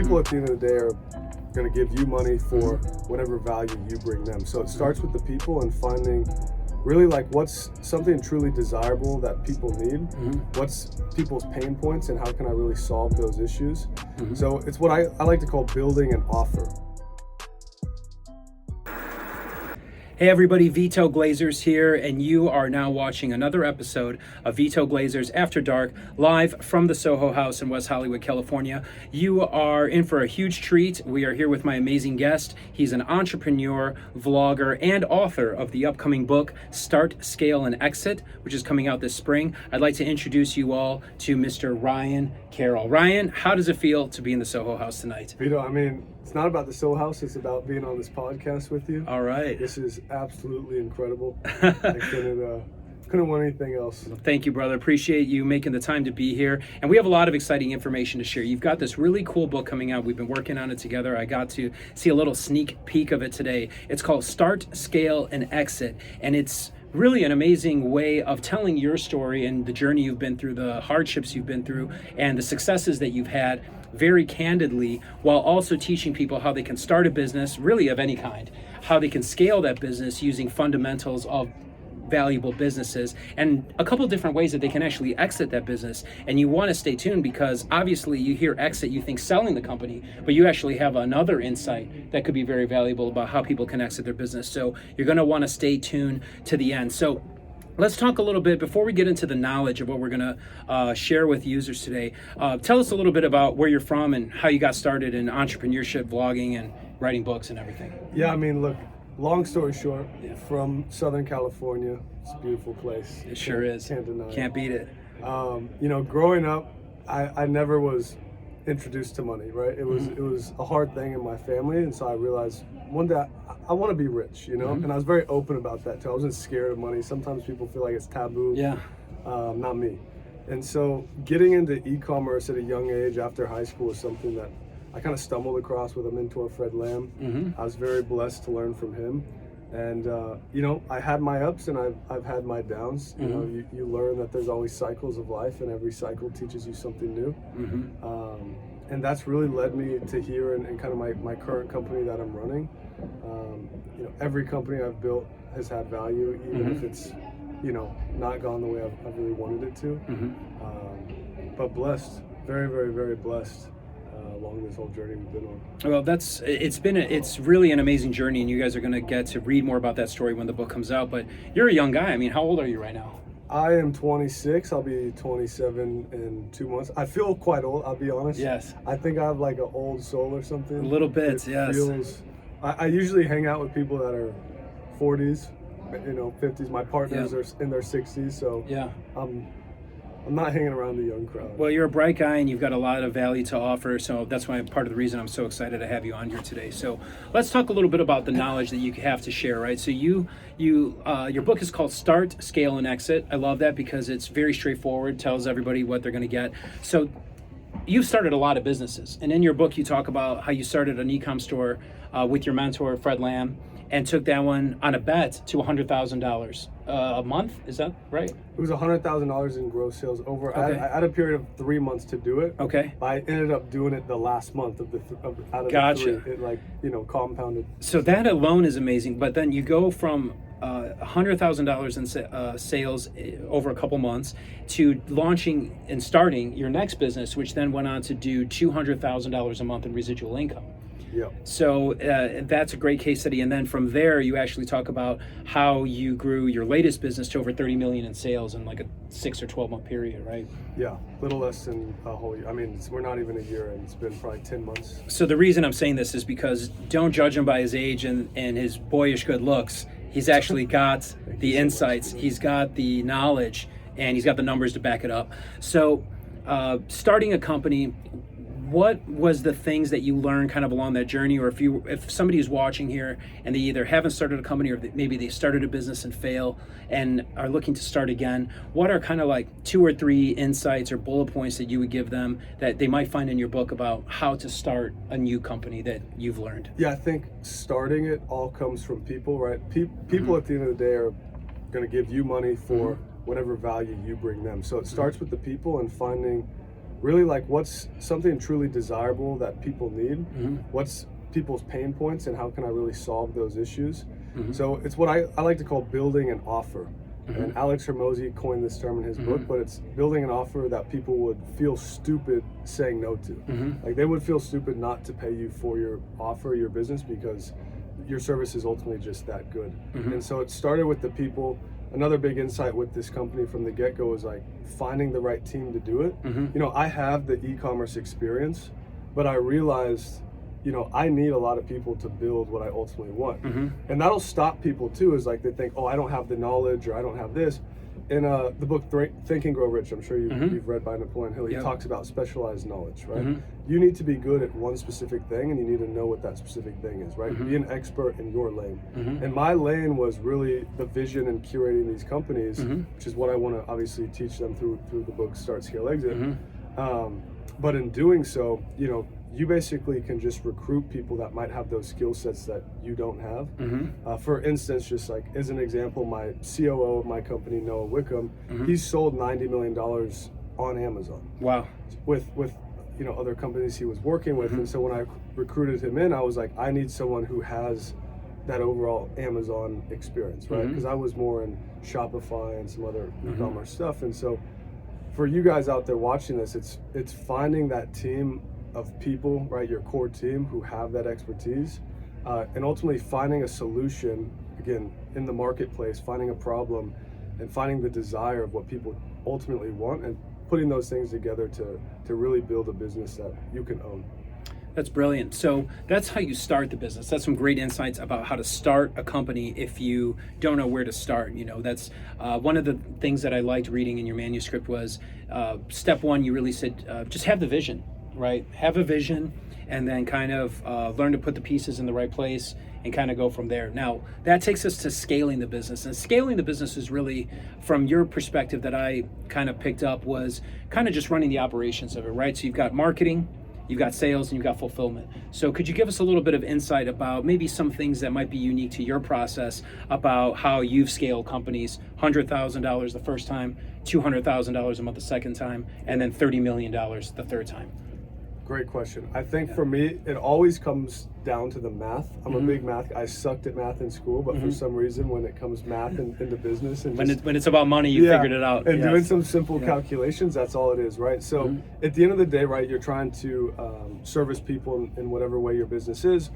people at the end of the day are going to give you money for whatever value you bring them. So it starts with the people and finding really like what's something truly desirable that people need, what's people's pain points, and how can I really solve those issues. So it's what I like to call building an offer. Hey everybody, Vito Glazers here, and you are now watching another episode of Vito Glazers After Dark, live from the Soho House in West Hollywood, California. You are in for a huge treat. We are here with my amazing guest. He's an entrepreneur, vlogger, and author of the upcoming book, Start, Scale, and Exit, which is coming out this spring. I'd like to introduce you all to Mr. Ryan Carroll. Ryan, how does it feel to be in the Soho House tonight? Vito, I mean, it's not about the Soho House, it's about being on this podcast with you. All right. This is absolutely incredible. I couldn't want anything else. Thank you, brother. Appreciate you making the time to be here. And we have a lot of exciting information to share. You've got this really cool book coming out. We've been working on it together. I got to see a little sneak peek of it today. It's called Start, Scale, and Exit. And it's really an amazing way of telling your story and the journey you've been through, the hardships you've been through, and the successes that you've had very candidly, while also teaching people how they can start a business, really of any kind, how they can scale that business using fundamentals of valuable businesses, and a couple different ways that they can actually exit that business. And you want to stay tuned, because obviously you hear exit, you think selling the company, but you actually have another insight that could be very valuable about how people can exit their business. So you're going to want to stay tuned to the end. So let's talk a little bit, before we get into the knowledge of what we're going to share with users today. Tell us a little bit about where you're from and how you got started in entrepreneurship, vlogging, and writing books and everything. Yeah, I mean, look, long story short, from Southern California. It's a beautiful place. It sure is. Can't deny it. Can't beat it. Growing up, I never was introduced to money, right? It was a hard thing in my family, and so I realized one day I want to be rich, and I was very open about that too. I wasn't scared of money. Sometimes people feel like it's taboo. Yeah. Not me. And so getting into e-commerce at a young age after high school was something that I kind of stumbled across with a mentor, Fred Lamb. I was very blessed to learn from him. And, I had my ups and I've had my downs. You learn that there's always cycles of life, and every cycle teaches you something new. And that's really led me to here and kind of my current company that I'm running. Every company I've built has had value, even if it's, not gone the way I've really wanted it to. But blessed, very, very, very blessed. Along this whole journey we've been on. Well, it's really an amazing journey, and you guys are going to get to read more about that story when the book comes out. But you're a young guy. I mean, how old are you right now? I am 26. I'll be 27 in 2 months. I feel quite old, I'll be honest. Yes. I think I have like an old soul or something. A little bit, yes. I usually hang out with people that are 40s, 50s. My partners are in their 60s, so yeah. I'm not hanging around the young crowd. Well, you're a bright guy and you've got a lot of value to offer, so that's why part of the reason I'm so excited to have you on here today. So let's talk a little bit about the knowledge that you have to share, right? So your book is called Start, Scale, and Exit. I love that because it's very straightforward, tells everybody what they're going to get. So you've started a lot of businesses, and in your book you talk about how you started an e-com store with your mentor, Fred Lamb, and took that one on a bet to $100,000 a month. Is that right? It was $100,000 in gross sales over. Okay. I had a period of 3 months to do it. Okay. But I ended up doing it the last month out of Gotcha. the 3. It compounded. So that alone is amazing. But then you go from $100,000 in sales over a couple months to launching and starting your next business, which then went on to do $200,000 a month in residual income. Yeah. So that's a great case study. And then from there, you actually talk about how you grew your latest business to over 30 million in sales in like a 6 or 12 month period, right? Yeah, a little less than a whole year. I mean, we're not even a year, and it's been probably 10 months. So the reason I'm saying this is because don't judge him by his age and his boyish good looks. He's actually got the insights, he's got the knowledge, and he's got the numbers to back it up. So starting a company, what was the things that you learned kind of along that journey? Or if somebody is watching here and they either haven't started a company or maybe they started a business and fail and are looking to start again, what are kind of like 2 or 3 insights or bullet points that you would give them that they might find in your book about how to start a new company that you've learned? Yeah, I think starting it all comes from people, right? People at the end of the day are going to give you money for whatever value you bring them. So it starts with the people and finding really like what's something truly desirable that people need, what's people's pain points, and how can I really solve those issues. So it's what I like to call building an offer. And Alex Hormozy coined this term in his book, but it's building an offer that people would feel stupid saying no to. Like they would feel stupid not to pay you for your offer, your business, because your service is ultimately just that good. And so it started with the people. Another big insight with this company from the get-go was like finding the right team to do it. You know, I have the e-commerce experience, but I realized, you know, I need a lot of people to build what I ultimately want. And that'll stop people too, is like they think, oh, I don't have the knowledge, or I don't have this. In the book Think and Grow Rich, I'm sure you've read by Napoleon Hill, he talks about specialized knowledge, right? You need to be good at one specific thing, and you need to know what that specific thing is, right? Be an expert in your lane. And my lane was really the vision and curating these companies, which is what I want to obviously teach them through the book Start, Scale, Exit. But in doing so, you know, you basically can just recruit people that might have those skill sets that you don't have. For instance, just like as an example, my COO of my company, Noah Wickham, he's sold $90 million on Amazon. Wow. With you know, other companies he was working with. And so when I recruited him in, I was like, I need someone who has that overall Amazon experience, right? Because I was more in Shopify and some other e-commerce stuff. And so for you guys out there watching this, it's finding that team of people, right, your core team who have that expertise, and ultimately finding a solution, again, in the marketplace, finding a problem and finding the desire of what people ultimately want, and putting those things together to really build a business that you can own. That's brilliant. So that's how you start the business. That's some great insights about how to start a company if you don't know where to start. You know, that's one of the things that I liked reading in your manuscript was step one, you really said, just have the vision. Right? Have a vision, and then kind of learn to put the pieces in the right place and kind of go from there. Now, that takes us to scaling the business. And scaling the business is really, from your perspective that I kind of picked up, was kind of just running the operations of it, right? So you've got marketing, you've got sales, and you've got fulfillment. So could you give us a little bit of insight about maybe some things that might be unique to your process about how you've scaled companies, $100,000 the first time, $200,000 a month the second time, and then $30 million the third time? Great question. I think for me, it always comes down to the math. I'm a big math guy. I sucked at math in school, but for some reason, when it comes math into business and when it's about money, you figured it out. And doing some simple calculations, that's all it is, right? So at the end of the day, right, you're trying to service people in whatever way your business is,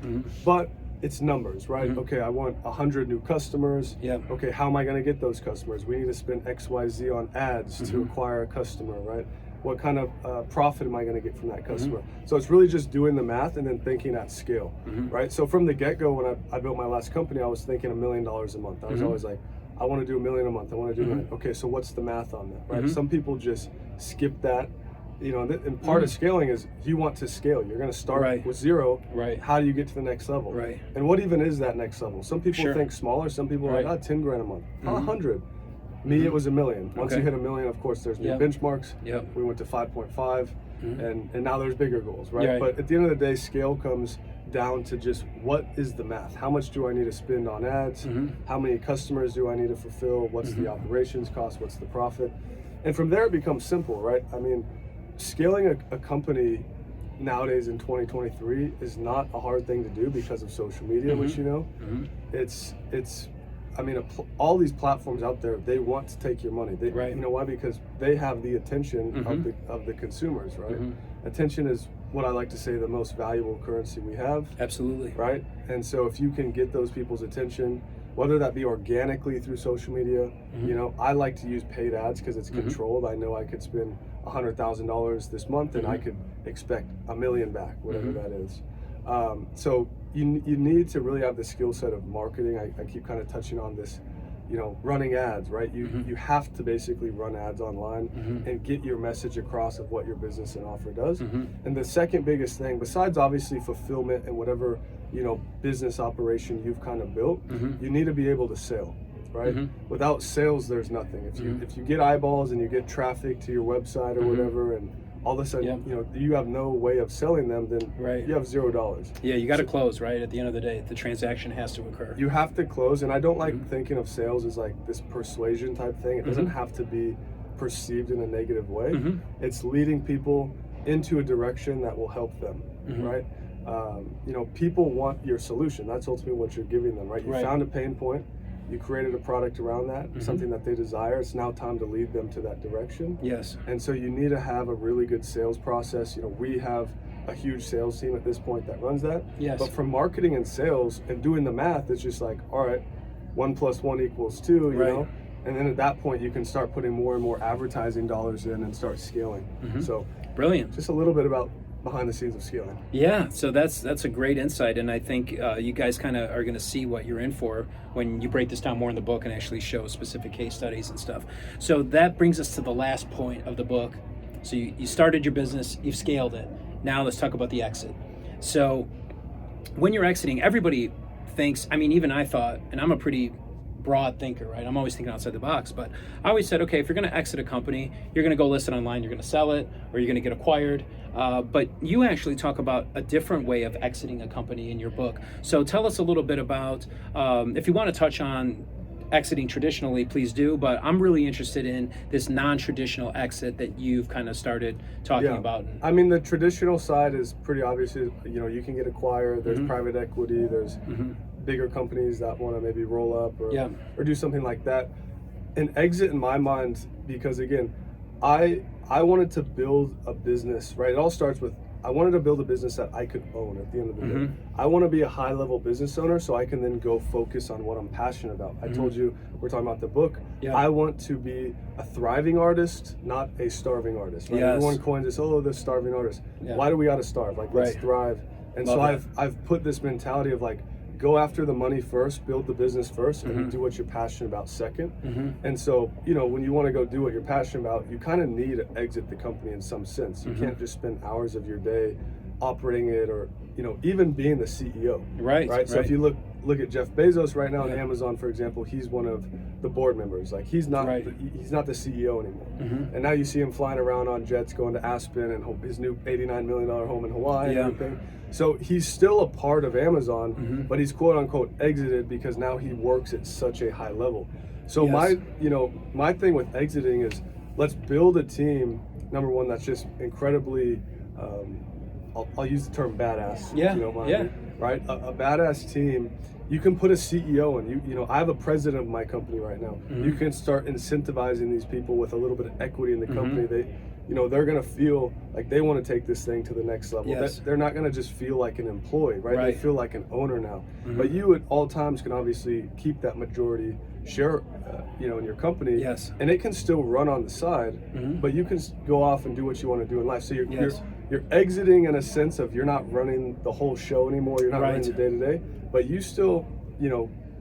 but it's numbers, right? Okay, I want 100 new customers. Okay, how am I going to get those customers? We need to spend XYZ on ads to acquire a customer, right? What kind of profit am I going to get from that customer? So it's really just doing the math and then thinking at scale, right? So from the get-go, when I built my last company, I was thinking $1 million a month. I was always like, I want to do $1 million a month. I want to do $1 million. Okay, so what's the math on that, right? Some people just skip that, you know, and part of scaling is you want to scale. You're going to start with zero. How do you get to the next level? And what even is that next level? Some people think smaller. Some people are like, 10 grand a month, 100. Me, it was $1 million. Once you hit $1 million, of course, there's new benchmarks. We went to 5.5, and now there's bigger goals, right? But at the end of the day, scale comes down to just what is the math? How much do I need to spend on ads? How many customers do I need to fulfill? What's the operations cost? What's the profit? And from there, it becomes simple, right? I mean, scaling a company nowadays in 2023 is not a hard thing to do because of social media, which you know, it's. I mean, all these platforms out there, they want to take your money. They, you know why? Because they have the attention of the consumers, right? Attention is what I like to say the most valuable currency we have. Absolutely. Right? And so if you can get those people's attention, whether that be organically through social media, you know, I like to use paid ads because it's controlled. I know I could spend $100,000 this month and I could expect $1 million back, whatever that is. So you need to really have the skill set of marketing. I keep kind of touching on this, you know, running ads, right? You have to basically run ads online and get your message across of what your business and offer does. And the second biggest thing, besides obviously fulfillment and whatever, you know, business operation you've kind of built, you need to be able to sell, right? Without sales, there's nothing. If you get eyeballs and you get traffic to your website or whatever, and all of a sudden, you know, you have no way of selling them, then you have $0. Yeah, you got to close, right? At the end of the day, the transaction has to occur. You have to close, and I don't like thinking of sales as like this persuasion type thing. It doesn't have to be perceived in a negative way. It's leading people into a direction that will help them, right? You know, people want your solution. That's ultimately what you're giving them, right? You found a pain point, you created a product around that, something that they desire. It's now time to lead them to that direction. Yes. And so you need to have a really good sales process. You know, we have a huge sales team at this point that runs that. Yes. But from marketing and sales and doing the math, it's just like, all right, 1 + 1 = 2, you know? And then at that point, you can start putting more and more advertising dollars in and start scaling. So brilliant. just a little bit about behind the scenes of scaling. Yeah, so that's a great insight, and I think you guys kind of are going to see what you're in for when you break this down more in the book and actually show specific case studies and stuff. So that brings us to the last point of the book. So you started your business, you've scaled it. Now let's talk about the exit. So when you're exiting, everybody thinks, I mean, even I thought, and I'm a pretty broad thinker, right? I'm always thinking outside the box, but I always said, okay, if you're going to exit a company, you're going to go list it online, you're going to sell it, or you're going to get acquired. But you actually talk about a different way of exiting a company in your book. So tell us a little bit about, if you want to touch on exiting traditionally, please do, but I'm really interested in this non-traditional exit that you've kind of started talking about. I mean, the traditional side is pretty obvious. You know, you can get acquired, there's private equity, there's bigger companies that want to maybe roll up or do something like that. An exit in my mind, because again, I wanted to build a business, right? It all starts with, I wanted to build a business that I could own at the end of the day. I want to be a high level business owner so I can then go focus on what I'm passionate about. I told you, we're talking about the book. I want to be a thriving artist, not a starving artist, right? Everyone coins this, oh, the starving artist. Why do we gotta starve? Like, let's thrive. And so I've put this mentality of like, go after the money first, build the business first, and do what you're passionate about second. And so, you know, when you want to go do what you're passionate about, you kind of need to exit the company in some sense. You can't just spend hours of your day operating it, or, you know, even being the CEO. Right. So if you look at Jeff Bezos right now on Amazon, for example, he's one of the board members. Like, he's not he's not the CEO anymore. And now you see him flying around on jets, going to Aspen and his new $89 million home in Hawaii and everything. So he's still a part of Amazon, but he's quote unquote exited because now he works at such a high level. So my thing with exiting is, let's build a team, number one, that's just incredibly, I'll use the term badass. Right? A badass team. You can put a CEO in. You know, I have a president of my company right now. You can start incentivizing these people with a little bit of equity in the company. They're going to feel like they want to take this thing to the next level. They're not going to just feel like an employee, right? They feel like an owner now. But you at all times can obviously keep that majority share, in your company. And it can still run on the side, but you can go off and do what you want to do in life. So you're exiting in a sense of, you're not running the whole show anymore. You're not running the day-to-day, but you still,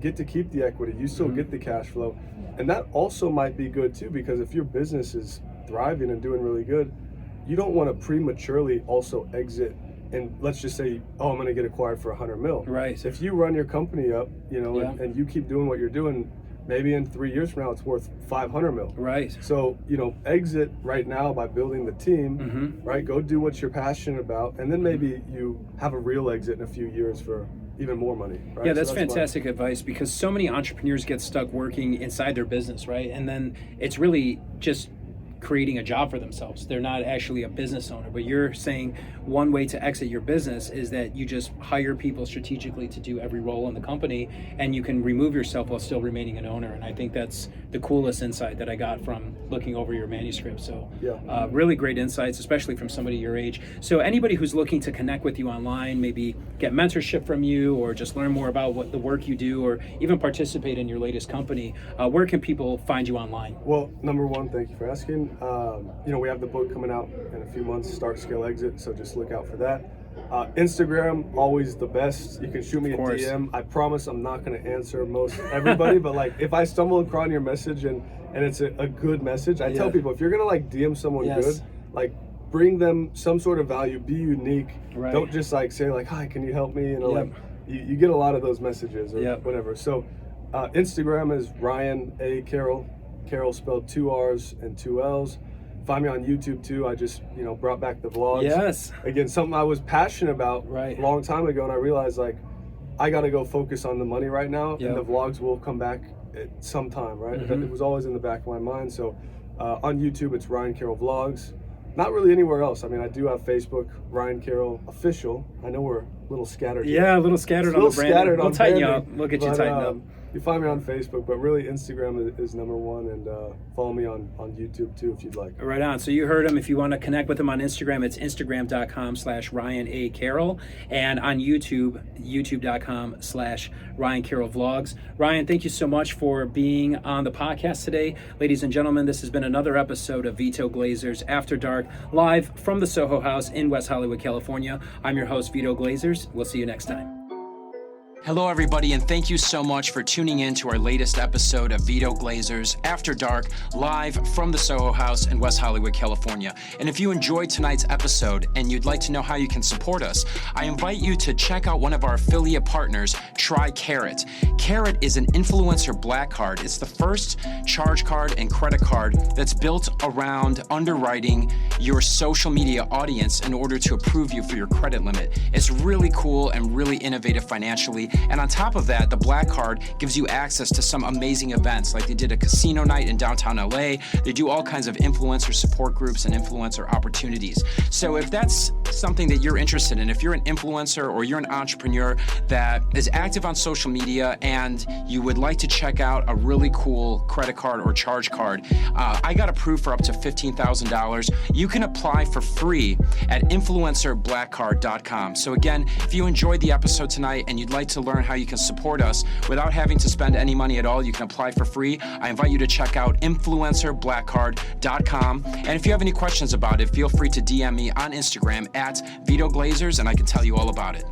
get to keep the equity. You still get the cash flow. And that also might be good too, because if your business is thriving and doing really good, you don't want to prematurely also exit and let's just say, oh, I'm going to get acquired for $100 million. If you run your company up, and you keep doing what you're doing, maybe in 3 years from now it's worth $500 million. So, exit right now by building the team, right? Go do what you're passionate about, and then maybe you have a real exit in a few years for even more money. Right? Yeah, that's fantastic advice, because so many entrepreneurs get stuck working inside their business, right? And then it's really just creating a job for themselves. They're not actually a business owner. But you're saying one way to exit your business is that you just hire people strategically to do every role in the company, and you can remove yourself while still remaining an owner. And I think that's the coolest insight that I got from looking over your manuscript. So really great insights, especially from somebody your age. So anybody who's looking to connect with you online, maybe get mentorship from you, or just learn more about what the work you do, or even participate in your latest company, where can people find you online? Well, number one, thank you for asking. We have the book coming out in a few months, Start, Scale, Exit, so just look out for that. Instagram, always the best. You can shoot me a DM. I promise I'm not going to answer most everybody, but like if I stumble across your message and it's a good message, I tell people, if you're going to like DM someone good, like bring them some sort of value, be unique. Don't just like say like, hi, can you help me? Like you get a lot of those messages or whatever. So Instagram is Ryan A. Carroll. Carroll spelled 2 R's and 2 L's. Find me on YouTube too. I just, brought back the vlogs. Again, something I was passionate about a long time ago, and I realized like, I got to go focus on the money right now, and the vlogs will come back at some time, right? It was always in the back of my mind. So On YouTube, it's Ryan Carroll Vlogs. Not really anywhere else. I mean, I do have Facebook, Ryan Carroll Official. I know we're a little scattered. Yeah, a little scattered on the branding. We'll tighten you up. We'll get you tightened up. You find me on Facebook, but really Instagram is number one, and follow me on YouTube too if you'd like. Right on. So you heard him. If you want to connect with him on Instagram, it's instagram.com/Ryan A. Carroll, and on YouTube, youtube.com/Ryan Carroll Vlogs. Ryan, thank you so much for being on the podcast today. Ladies and gentlemen, this has been another episode of Vito Glazers After Dark, live from the Soho House in West Hollywood, California. I'm your host, Vito Glazers. We'll see you next time. Hello, everybody, and thank you so much for tuning in to our latest episode of Vito Glazers After Dark, live from the Soho House in West Hollywood, California. And if you enjoyed tonight's episode and you'd like to know how you can support us, I invite you to check out one of our affiliate partners, try Carrot. Carrot is an influencer black card. It's the first charge card and credit card that's built around underwriting your social media audience in order to approve you for your credit limit. It's really cool and really innovative financially. And on top of that, the black card gives you access to some amazing events, like they did a casino night in downtown LA. They do all kinds of influencer support groups and influencer opportunities. So if that's something that you're interested in, if you're an influencer or you're an entrepreneur that is active on social media and you would like to check out a really cool credit card or charge card, I got approved for up to $15,000. You can apply for free at influencerblackcard.com. So again, if you enjoyed the episode tonight and you'd like to learn how you can support us without having to spend any money at all, you can apply for free. I invite you to check out influencerblackcard.com. And if you have any questions about it, feel free to DM me on Instagram at Vito Glazers, and I can tell you all about it.